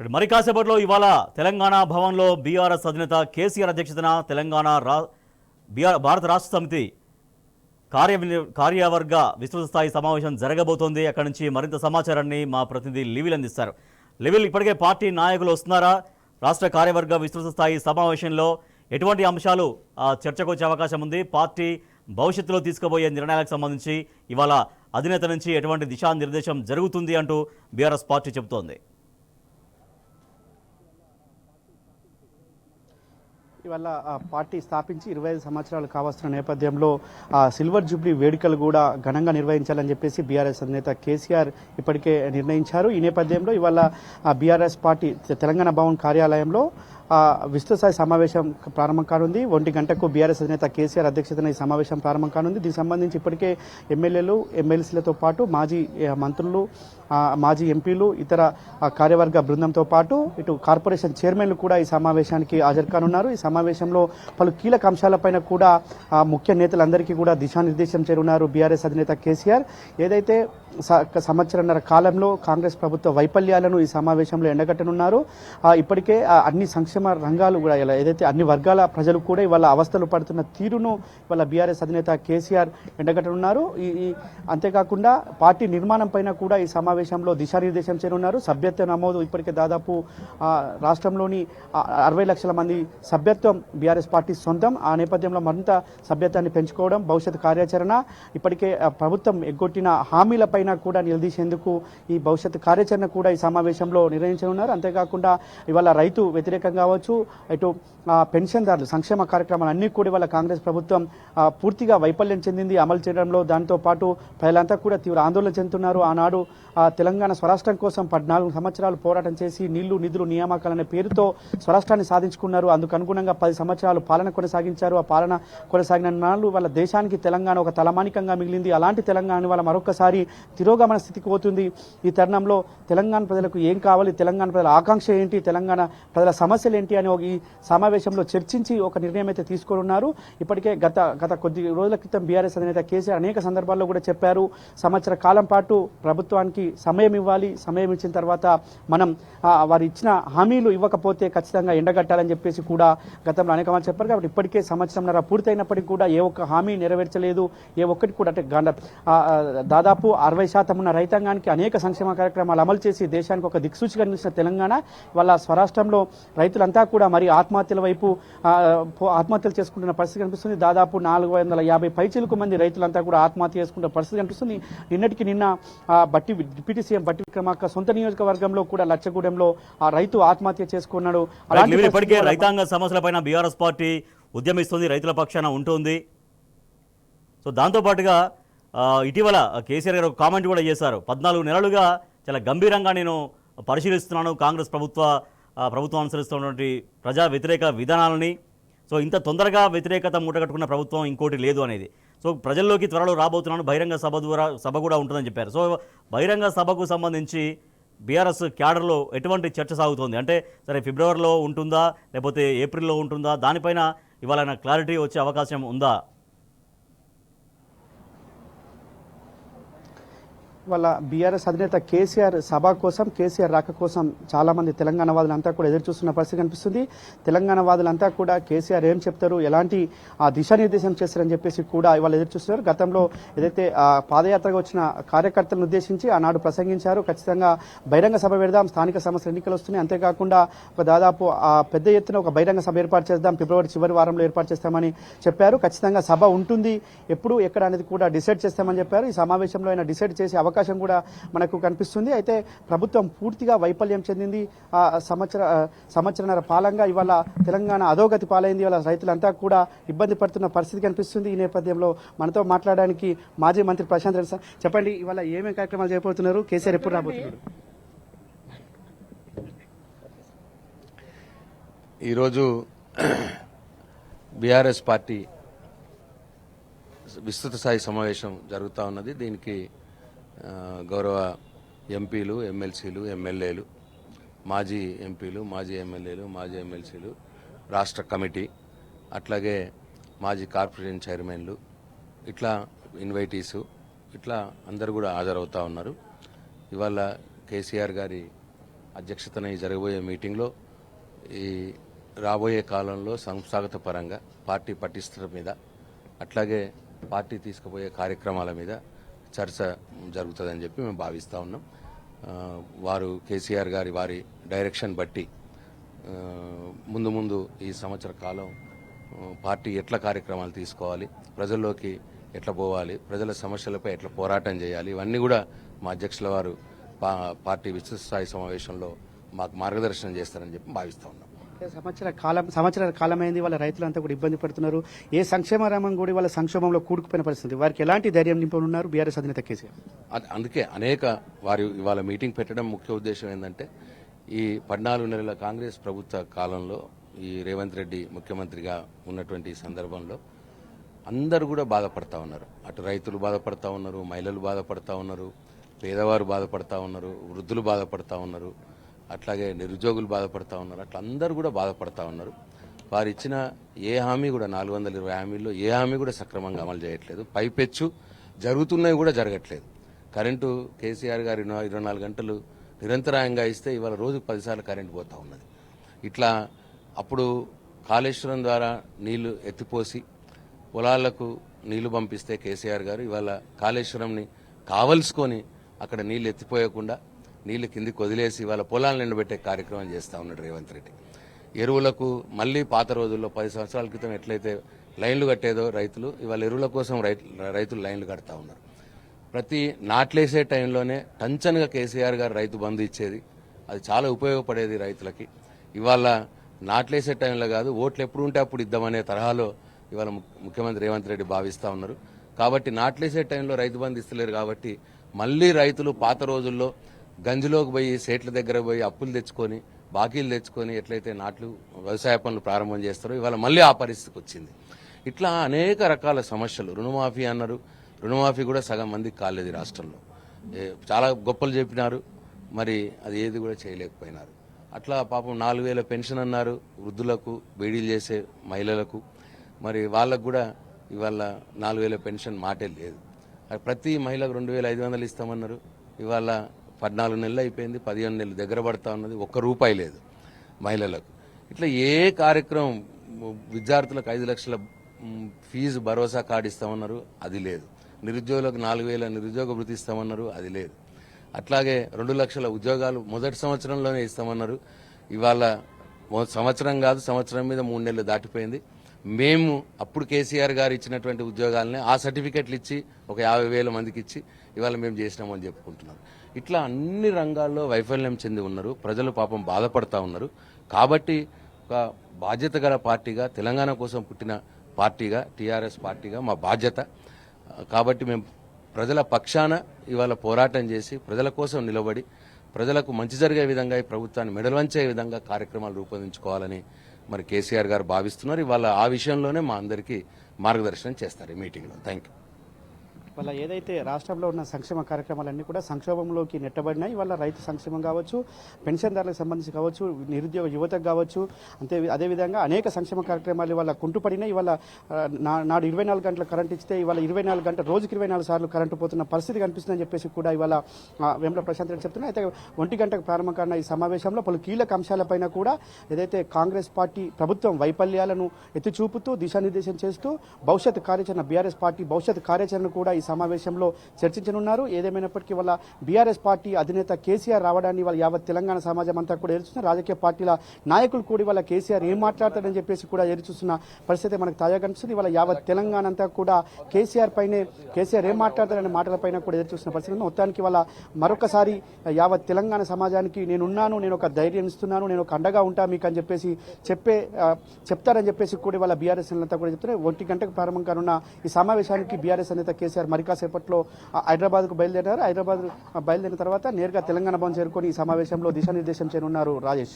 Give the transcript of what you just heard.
మరి కాసేపట్లో ఇవాళ తెలంగాణ భవన్లో బీఆర్ఎస్ అధినేత కేసీఆర్ అధ్యక్షతన తెలంగాణ భారత రాష్ట్ర సమితి కార్యవర్గ విస్తృత స్థాయి సమావేశం జరగబోతోంది. అక్కడి నుంచి మరింత సమాచారాన్ని మా ప్రతినిధి లివిల్ అందిస్తారు. లివిల్, ఇప్పటికే పార్టీ నాయకులు వస్తున్నారా? రాష్ట్ర కార్యవర్గ విస్తృత స్థాయి సమావేశంలో ఎటువంటి అంశాలు చర్చకు వచ్చే అవకాశం ఉంది? పార్టీ భవిష్యత్తులో తీసుకోబోయే నిర్ణయాలకు సంబంధించి ఇవాళ అధినేత నుంచి ఎటువంటి దిశానిర్దేశం జరుగుతుంది అంటూ బీఆర్ఎస్ పార్టీ చెబుతోంది. ఇవాళ పార్టీ స్థాపించి 25 సంవత్సరాలు కావస్తున్న నేపథ్యంలో సిల్వర్ జూబ్లీ వేడుకలు కూడా ఘనంగా నిర్వహించాలని చెప్పేసి బీఆర్ఎస్ అధినేత కేసీఆర్ ఇప్పటికే నిర్ణయించారు. ఈ నేపథ్యంలో ఇవాళ బీఆర్ఎస్ పార్టీ తెలంగాణ భవన్ కార్యాలయంలో విస్తృత సమావేశం ప్రారంభం కానుంది. 1 గంటకు బీఆర్ఎస్ అధినేత కేసీఆర్ అధ్యక్షతన ఈ సమావేశం ప్రారంభం కానుంది. దీనికి సంబంధించి ఇప్పటికే ఎమ్మెల్యేలు, ఎమ్మెల్సీలతో పాటు మాజీ మంత్రులు, మాజీ ఎంపీలు, ఇతర కార్యవర్గ బృందంతో పాటు ఇటు కార్పొరేషన్ చైర్మన్లు కూడా ఈ సమావేశానికి హాజరు కానున్నారు. ఈ సమావేశంలో పలు కీలక అంశాలపైన కూడా ముఖ్య నేతలందరికీ కూడా దిశానిర్దేశం చేరున్నారు బీఆర్ఎస్ అధినేత కేసీఆర్. ఏదైతే సంవత్సరన్నర కాలంలో కాంగ్రెస్ ప్రభుత్వ వైఫల్యాలను ఈ సమావేశంలో ఎండగట్టనున్నారు. ఇప్పటికే అన్ని సంక్షేమ రంగాలు కూడా ఏదైతే అన్ని వర్గాల ప్రజలు కూడా ఇవాళ అవస్థలు పడుతున్న తీరును ఇవాళ బీఆర్ఎస్ అధినేత కేసీఆర్ ఎండగట్టనున్నారు. అంతేకాకుండా పార్టీ నిర్మాణం పైన కూడా ఈ సమావేశంలో దిశానిర్దేశం చేయనున్నారు. సభ్యత్వ నమోదు ఇప్పటికే దాదాపు రాష్ట్రంలోని 60 లక్షల మంది సభ్యత్వం బీఆర్ఎస్ పార్టీ సొంతం. ఆ నేపథ్యంలో మరింత సభ్యత్వాన్ని పెంచుకోవడం, భవిష్యత్ కార్యాచరణ, ఇప్పటికే ప్రభుత్వం ఎగ్గొట్టిన హామీలపైన కూడా నిలదీసేందుకు ఈ భవిష్యత్ కార్యాచరణ కూడా ఈ సమావేశంలో నిర్వహించనున్నారు. అంతేకాకుండా ఇవాళ రైతు వ్యతిరేకంగా కావచ్చు, ఇటు పెన్షన్దారులు సంక్షేమ కార్యక్రమాలు అన్ని కూడా ఇవాళ కాంగ్రెస్ ప్రభుత్వం పూర్తిగా వైఫల్యం చెందింది అమలు చేయడంలో. దాంతో పాటు ప్రజలంతా కూడా తీవ్ర ఆందోళన చెందుతున్నారు. ఆనాడు తెలంగాణ స్వరాష్ట్రం కోసం 14 సంవత్సరాలు పోరాటం చేసి నీళ్లు, నిధులు, నియామకాలనే పేరుతో స్వరాష్ట్రాన్ని సాధించుకున్నారు. అందుకు అనుగుణంగా 10 సంవత్సరాలు పాలన కొనసాగించారు. ఆ పాలన కొనసాగిన నాళ్ళు వాళ్ళ దేశానికి తెలంగాణ ఒక తలమానికంగా మిగిలింది. అలాంటి తెలంగాణ వాళ్ళ మరొకసారి తిరోగమన స్థితికి పోతుంది. ఈ తరుణంలో తెలంగాణ ప్రజలకు ఏం కావాలి, తెలంగాణ ప్రజల ఆకాంక్ష ఏంటి, తెలంగాణ ప్రజల సమస్యలు ఏంటి అని ఈ సమావేశంలో చర్చించి ఒక నిర్ణయం అయితే తీసుకున్నారు. ఇప్పటికే గత కొద్ది రోజుల క్రితం బీఆర్ఎస్ అధినేత కేసీఆర్ అనేక సందర్భాల్లో కూడా చెప్పారు, సంవత్సర కాలం పాటు ప్రభుత్వానికి సమయం ఇవ్వాలి, సమయం ఇచ్చిన తర్వాత మనం వారు ఇచ్చిన హామీలు ఇవ్వకపోతే ఖచ్చితంగా ఎండగట్టాలని చెప్పేసి కూడా గతంలో అనేక మంది చెప్పారు. కాబట్టి ఇప్పటికే సంవత్సరంన్నర పూర్తయినప్పటికీ కూడా ఏ ఒక్క హామీ నెరవేర్చలేదు. ఏ ఒక్కటి కూడా అంటే దాదాపు 60% ఉన్న రైతాంగానికి అనేక సంక్షేమ కార్యక్రమాలు అమలు చేసి దేశానికి ఒక దిక్సూచిగా నిలిచిన తెలంగాణ వాళ్ళ స్వరాష్ట్రంలో రైతులంతా కూడా మరి ఆత్మహత్యల వైపు ఆత్మహత్యలు చేసుకుంటున్న పరిస్థితి కనిపిస్తుంది. దాదాపు 450 పైచిలకు మంది రైతులంతా కూడా ఆత్మహత్య చేసుకుంటున్న పరిస్థితి కనిపిస్తుంది. నిన్న డిప్యూటీ సీఎం బట్టి విక్రమార్క సొంత నియోజకవర్గంలో కూడా లచ్చగూడెంలో ఆ రైతు ఆత్మహత్య చేసుకున్నాడు. ఇప్పటికే రైతాంగ సమస్యలపైన బీఆర్ఎస్ పార్టీ ఉద్యమిస్తుంది, రైతుల పక్షాన ఉంటుంది. సో దాంతోపాటుగా ఇటీవల కేసీఆర్ గారు కామెంట్ కూడా చేశారు, 14 నెలలుగా చాలా గంభీరంగా నేను పరిశీలిస్తున్నాను కాంగ్రెస్ ప్రభుత్వం అనుసరిస్తున్నటువంటి ప్రజా వ్యతిరేక విధానాలని. సో ఇంత తొందరగా వ్యతిరేకత మూటగట్టుకున్న ప్రభుత్వం ఇంకోటి లేదు అనేది. సో ప్రజల్లోకి త్వరలో రాబోతున్నాను, బహిరంగ సభ కూడా ఉంటుందని చెప్పారు. సో బహిరంగ సభకు సంబంధించి బీఆర్ఎస్ క్యాడర్లో ఎటువంటి చర్చ సాగుతోంది? అంటే సరే ఫిబ్రవరిలో ఉంటుందా లేకపోతే ఏప్రిల్లో ఉంటుందా, దానిపైన ఇవాళ క్లారిటీ వచ్చే అవకాశం ఉందా? వాళ్ళ బీఆర్ఎస్ అధినేత కేసీఆర్ సభ కోసం, కేసీఆర్ రాక కోసం చాలామంది తెలంగాణ వాదులంతా కూడా ఎదురు చూస్తున్న పరిస్థితి కనిపిస్తుంది. తెలంగాణ వాదులంతా కూడా కేసీఆర్ ఏం చెప్తారు, ఎలాంటి దిశానిర్దేశం చేస్తారని చెప్పేసి కూడా ఇవాళ ఎదురు చూస్తున్నారు. గతంలో ఏదైతే పాదయాత్రగా వచ్చిన కార్యకర్తలను ఉద్దేశించి ఆనాడు ప్రసంగించారు, ఖచ్చితంగా బహిరంగ సభ పెడదాం, స్థానిక సంస్థల ఎన్నికలు వస్తున్నాయి, అంతేకాకుండా దాదాపు పెద్ద ఎత్తున ఒక బహిరంగ సభ ఏర్పాటు చేద్దాం, ఫిబ్రవరి చివరి వారంలో ఏర్పాటు చేస్తామని చెప్పారు. ఖచ్చితంగా సభ ఉంటుంది, ఎప్పుడు ఎక్కడ అనేది కూడా డిసైడ్ చేస్తామని చెప్పారు. ఈ సమావేశంలో ఆయన డిసైడ్ చేసే అవకాశం కూడా మనకు కనిపిస్తుంది. అయితే ప్రభుత్వం పూర్తిగా వైఫల్యం చెందింది. సంవత్సరన్నర పాలంగా ఇవాళ తెలంగాణ అధోగతి పాలైంది. ఇవాళ రైతులంతా కూడా ఇబ్బంది పడుతున్న పరిస్థితి కనిపిస్తుంది. ఈ నేపథ్యంలో మనతో మాట్లాడడానికి మాజీ మంత్రి ప్రశాంత్ రెడ్డి సార్, చెప్పండి, ఇవాళ ఏమేమి కార్యక్రమాలు చేయబోతున్నారు, కేసీఆర్ ఎప్పుడు రాబోతున్నారు? ఈరోజు బీఆర్ఎస్ పార్టీ విస్తృత స్థాయి సమావేశం జరుగుతూ ఉన్నది. దీనికి గౌరవ ఎంపీలు, ఎమ్మెల్సీలు, ఎమ్మెల్యేలు, మాజీ ఎంపీలు, మాజీ ఎమ్మెల్యేలు, మాజీ ఎమ్మెల్సీలు, రాష్ట్ర కమిటీ, అట్లాగే మాజీ కార్పొరేషన్ చైర్మన్లు, ఇట్లా ఇన్వైటీసు, ఇట్లా అందరు కూడా హాజరవుతూ ఉన్నారు. ఇవాళ కేసీఆర్ గారి అధ్యక్షతన ఈ జరగబోయే మీటింగ్లో ఈ రాబోయే కాలంలో సంస్థాగత పరంగా పార్టీ పటిష్టత మీద అట్లాగే పార్టీ తీసుకుపోయే కార్యక్రమాల మీద చర్చ జరుగుతుందని చెప్పి మేము భావిస్తూ ఉన్నాం. వారు కేసీఆర్ గారి వారి డైరెక్షన్ బట్టి ముందు ముందు ఈ సంవత్సర కాలం పార్టీ ఎట్లా కార్యక్రమాలు తీసుకోవాలి, ప్రజల్లోకి ఎట్లా పోవాలి, ప్రజల సమస్యలపై ఎట్లా పోరాటం చేయాలి, ఇవన్నీ కూడా మా అధ్యక్షుల వారు పార్టీ విస్తృత స్థాయి సమావేశంలో మాకు మార్గదర్శనం చేస్తారని చెప్పి భావిస్తూ ఉన్నాం. సంవత్సరాల కాలమైంది, వాళ్ళ రైతులంతా కూడా ఇబ్బంది పడుతున్నారు. ఏ సంక్షేమ రంగం కూడా వాళ్ళ సంక్షోభంలో కూడుకుపోయిన పరిస్థితి. వారికి ఎలాంటి ధైర్యం నింపనున్నారు బీఆర్ఎస్ అధినేత కేసీఆర్? అందుకే వారి ఇవాళ మీటింగ్ పెట్టడం ముఖ్య ఉద్దేశం ఏంటంటే ఈ 14 నెలల కాంగ్రెస్ ప్రభుత్వ కాలంలో ఈ రేవంత్ రెడ్డి ముఖ్యమంత్రిగా ఉన్నటువంటి సందర్భంలో అందరూ కూడా బాధపడతా ఉన్నారు. అటు రైతులు బాధపడతా ఉన్నారు, మహిళలు బాధపడతా ఉన్నారు, పేదవారు బాధపడతా ఉన్నారు, వృద్ధులు బాధపడతా ఉన్నారు, అట్లాగే నిరుద్యోగులు బాధపడతా ఉన్నారు. అట్లా అందరూ కూడా బాధపడతా ఉన్నారు. వారు ఇచ్చిన ఏ హామీ కూడా 420 హామీల్లో ఏ హామీ కూడా సక్రమంగా అమలు చేయట్లేదు. పైపెచ్చు జరుగుతున్నవి కూడా జరగట్లేదు. కరెంటు కేసీఆర్ గారు 24 గంటలు నిరంతరాయంగా ఇస్తే ఇవాళ రోజుకు 10 సార్లు కరెంటు పోతా ఉన్నది. ఇట్లా అప్పుడు కాళేశ్వరం ద్వారా నీళ్లు ఎత్తిపోసి పొలాలకు నీళ్లు పంపిస్తే కేసీఆర్ గారు ఇవాళ కాళేశ్వరంని కావలసుకొని అక్కడ నీళ్లు ఎత్తిపోయకుండా నీళ్లు కిందికి వదిలేసి ఇవాళ పొలాలను ఎండబెట్టే కార్యక్రమం చేస్తూ ఉన్నాడు రేవంత్ రెడ్డి. ఎరువులకు మళ్లీ పాత రోజుల్లో 10 సంవత్సరాల క్రితం ఎట్లయితే లైన్లు కట్టేదో రైతులు, ఇవాళ ఎరువుల కోసం రైతులు లైన్లు కడతా ఉన్నారు. ప్రతి నాట్లేసే టైంలోనే టంచన్గా కేసీఆర్ గారు రైతు బంధు ఇచ్చేది. అది చాలా ఉపయోగపడేది రైతులకి. ఇవాళ నాట్లేసే టైంలో కాదు, ఓట్లు ఎప్పుడు ఉంటే అప్పుడు ఇద్దామనే తరహాలో ఇవాళ ముఖ్యమంత్రి రేవంత్ రెడ్డి భావిస్తూ ఉన్నారు. కాబట్టి నాట్లేసే టైంలో రైతు బంధు ఇస్తలేరు. కాబట్టి మళ్లీ రైతులు పాత రోజుల్లో గంజిలోకి పోయి సేట్ల దగ్గర పోయి అప్పులు తెచ్చుకొని బాకీలు తెచ్చుకొని ఎట్లయితే నాట్లు వ్యవసాయ పనులు ప్రారంభం చేస్తారో ఇవాళ మళ్లీ ఆ పరిస్థితికి వచ్చింది. ఇట్లా అనేక రకాల సమస్యలు. రుణమాఫీ అన్నారు, రుణమాఫీ కూడా సగం మందికి కాలేదు రాష్ట్రంలో. చాలా గొప్పలు చెప్పినారు, మరి అది ఏది కూడా చేయలేకపోయినారు. అట్లా పాపం 4000 పెన్షన్ అన్నారు వృద్ధులకు, బీడీలు చేసే మహిళలకు. మరి వాళ్ళకు కూడా ఇవాళ 4000 పెన్షన్ మాటే లేదు. ప్రతి మహిళకు 2500 ఇస్తామన్నారు. ఇవాళ 14 నెలలు అయిపోయింది, 15 నెలలు దగ్గర పడతా ఉన్నది, ₹1 లేదు మహిళలకు. ఇట్లా ఏ కార్యక్రమం, విద్యార్థులకు 5 లక్షల ఫీజు భరోసా కార్డు ఇస్తామన్నారు, అది లేదు. నిరుద్యోగులకు 4000 నిరుద్యోగ భృతి ఇస్తామన్నారు, అది లేదు. అట్లాగే 2 లక్షల ఉద్యోగాలు మొదటి సంవత్సరంలోనే ఇస్తామన్నారు. ఇవాళ సంవత్సరం కాదు, సంవత్సరం మీద 3 నెలలు దాటిపోయింది. మేము అప్పుడు కేసీఆర్ గారు ఇచ్చినటువంటి ఉద్యోగాలనే ఆ సర్టిఫికెట్లు ఇచ్చి ఒక 50,000 మందికి ఇచ్చి ఇవాళ మేము చేసినామని చెప్పుకుంటున్నారు. ఇట్లా అన్ని రంగాల్లో వైఫల్యం చెంది ఉన్నారు. ప్రజలు పాపం బాధపడతా ఉన్నారు. కాబట్టి ఒక బాధ్యత గల పార్టీగా, తెలంగాణ కోసం పుట్టిన పార్టీగా, టీఆర్ఎస్ పార్టీగా మా బాధ్యత. కాబట్టి మేము ప్రజల పక్షాన ఇవాళ పోరాటం చేసి ప్రజల కోసం నిలబడి ప్రజలకు మంచి జరిగే విధంగా ఈ ప్రభుత్వాన్ని మెడల్వంచే విధంగా కార్యక్రమాలు రూపొందించుకోవాలని మరి కేసీఆర్ గారు భావిస్తున్నారు. ఇవాళ ఆ విషయంలోనే మా అందరికీ మార్గదర్శనం చేస్తారు ఈ మీటింగ్లో. Thank you. వాళ్ళ ఏదైతే రాష్ట్రంలో ఉన్న సంక్షేమ కార్యక్రమాలన్నీ కూడా సంక్షోభంలోకి నెట్టబడినాయి. వాళ్ళ రైతు సంక్షేమం కావచ్చు, పెన్షన్దారులకు సంబంధించి కావచ్చు, నిరుద్యోగ యువతకు కావచ్చు, అదేవిధంగా అనేక సంక్షేమ కార్యక్రమాలు ఇవాళ కుంటుపడినాయి. ఇవాళ నాడు 24 గంటల కరెంట్ ఇస్తే ఇవాళ 24 గంటల రోజుకి 24 సార్లు కరెంటు పోతున్న పరిస్థితి కనిపిస్తుందని చెప్పేసి కూడా ఇవాళ వేముల ప్రశాంత్ రెడ్డి చెప్తున్నారు. అయితే 1 గంటకు ప్రారంభం కానున్న ఈ సమావేశంలో పలు కీలక అంశాలపైన కూడా ఏదైతే కాంగ్రెస్ పార్టీ ప్రభుత్వం వైఫల్యాలను ఎత్తి చూపుతూ దిశానిర్దేశం చేస్తూ భవిష్యత్ కార్యాచరణ, బీఆర్ఎస్ పార్టీ భవిష్యత్ కార్యాచరణ కూడా ఈ సమావేశంలో చర్చించనున్నారు. ఏదేమైనప్పటికీ వాళ్ళ బీఆర్ఎస్ పార్టీ అధినేత కేసీఆర్ రావడాన్ని వాళ్ళ యావత్ తెలంగాణ సమాజం అంతా కూడా ఎదురుస్తున్నారు. రాజకీయ పార్టీల నాయకులు కూడా వాళ్ళ కేసీఆర్ ఏం మాట్లాడతారని చెప్పేసి కూడా ఎదురుచూస్తున్న పరిస్థితి మనకు తాజాగా కనిపిస్తుంది. వాళ్ళ యావత్ తెలంగాణ అంతా కూడా కేసీఆర్ ఏం మాట్లాడతారనే మాటలపైన కూడా ఎదురుచూస్తున్న పరిస్థితి ఉంది. మొత్తానికి వాళ్ళ మరొకసారి యావత్ తెలంగాణ సమాజానికి నేనున్నాను, నేను ఒక ధైర్యం ఇస్తున్నాను, నేను ఒక అండగా ఉంటా మీకు అని చెప్పేసి చెప్తారని చెప్పేసి కూడా వాళ్ళ బీఆర్ఎస్ అంతా కూడా చెప్తున్నారు. 1 గంటకు ప్రారంభం కానున్న ఈ సమావేశానికి బీఆర్ఎస్ నేత కేసీఆర్ మరి కాసేపట్లో హైదరాబాద్కు బయలుదేరారు. హైదరాబాద్ బయలుదేరిన తర్వాత నేరుగా తెలంగాణ భవన్ చేరుకొని ఈ సమావేశంలో దిశానిర్దేశం చేయనున్నారు. రాజేష్.